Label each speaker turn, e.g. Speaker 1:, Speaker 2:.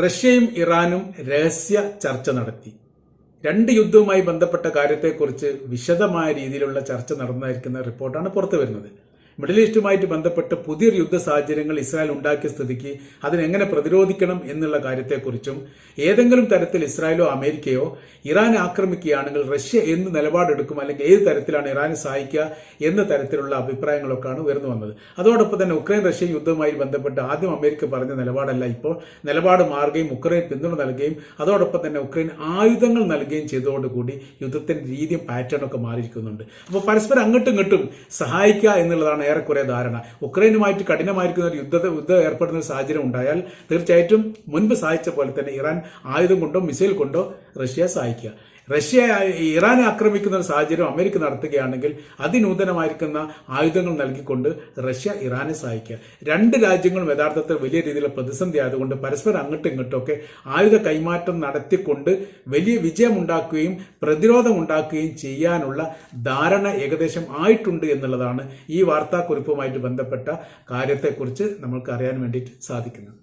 Speaker 1: റഷ്യയും ഇറാനും രഹസ്യ ചർച്ച നടത്തി. രണ്ട് യുദ്ധവുമായി ബന്ധപ്പെട്ട കാര്യത്തെക്കുറിച്ച് വിശദമായ രീതിയിലുള്ള ചർച്ച നടന്നായിരിക്കുന്ന റിപ്പോർട്ടാണ് പുറത്തു വരുന്നത്. മിഡിൽ ഈസ്റ്റുമായിട്ട് ബന്ധപ്പെട്ട് പുതിയൊരു യുദ്ധ സാഹചര്യങ്ങൾ ഇസ്രായേൽ ഉണ്ടാക്കിയ സ്ഥിതിക്ക് അതിനെങ്ങനെ പ്രതിരോധിക്കണം എന്നുള്ള കാര്യത്തെക്കുറിച്ചും ഏതെങ്കിലും തരത്തിൽ ഇസ്രായേലോ അമേരിക്കയോ ഇറാനെ ആക്രമിക്കുകയാണെങ്കിൽ റഷ്യ എന്ത് നിലപാടെടുക്കും, അല്ലെങ്കിൽ ഏത് തരത്തിലാണ് ഇറാനെ സഹായിക്കുക എന്ന തരത്തിലുള്ള അഭിപ്രായങ്ങളൊക്കെയാണ് ഉയർന്നു വന്നത്. അതോടൊപ്പം തന്നെ ഉക്രൈൻ റഷ്യ യുദ്ധവുമായി ബന്ധപ്പെട്ട് ആദ്യം അമേരിക്ക പറഞ്ഞ നിലപാടല്ല ഇപ്പോൾ നിലപാട് മാറുകയും ഉക്രൈൻ പിന്തുണ നൽകുകയും അതോടൊപ്പം തന്നെ ഉക്രൈൻ ആയുധങ്ങൾ നൽകുകയും ചെയ്തതോടുകൂടി യുദ്ധത്തിന്റെ രീതിയും പാറ്റേണൊക്കെ മാറിയിരിക്കുന്നുണ്ട്. അപ്പോൾ പരസ്പരം അങ്ങോട്ടും ഇങ്ങോട്ടും സഹായിക്കുക എന്നുള്ളതാണ് ഏറെക്കുറെ ധാരണ. ഉക്രൈനുമായിട്ട് കഠിനമായിരിക്കുന്ന ഒരു യുദ്ധം ഏർപ്പെടുന്ന ഒരു സാഹചര്യം ഉണ്ടായാൽ തീർച്ചയായിട്ടും മുൻപ് സഹായിച്ച പോലെ തന്നെ ഇറാൻ ആയുധം കൊണ്ടോ മിസൈൽ കൊണ്ടോ റഷ്യയെ സഹായിക്കുക. ഇറാനെ ആക്രമിക്കുന്ന ഒരു സാഹചര്യം അമേരിക്ക നടത്തുകയാണെങ്കിൽ അതിനൂതനമായിരിക്കുന്ന ആയുധങ്ങൾ നൽകിക്കൊണ്ട് റഷ്യ ഇറാനെ സഹായിക്കുക. രണ്ട് രാജ്യങ്ങളും യഥാർത്ഥത്തിൽ വലിയ രീതിയിലുള്ള പ്രതിസന്ധി ആയതുകൊണ്ട് പരസ്പരം അങ്ങോട്ടും ഇങ്ങോട്ടൊക്കെ ആയുധ കൈമാറ്റം നടത്തിക്കൊണ്ട് വലിയ വിജയമുണ്ടാക്കുകയും പ്രതിരോധം ഉണ്ടാക്കുകയും ചെയ്യാനുള്ള ധാരണ ഏകദേശം ആയിട്ടുണ്ട് എന്നുള്ളതാണ് ഈ വാർത്താക്കുറിപ്പുമായിട്ട് ബന്ധപ്പെട്ട കാര്യത്തെക്കുറിച്ച് നമ്മൾക്ക് അറിയാൻ വേണ്ടിയിട്ട് സാധിക്കുന്നത്.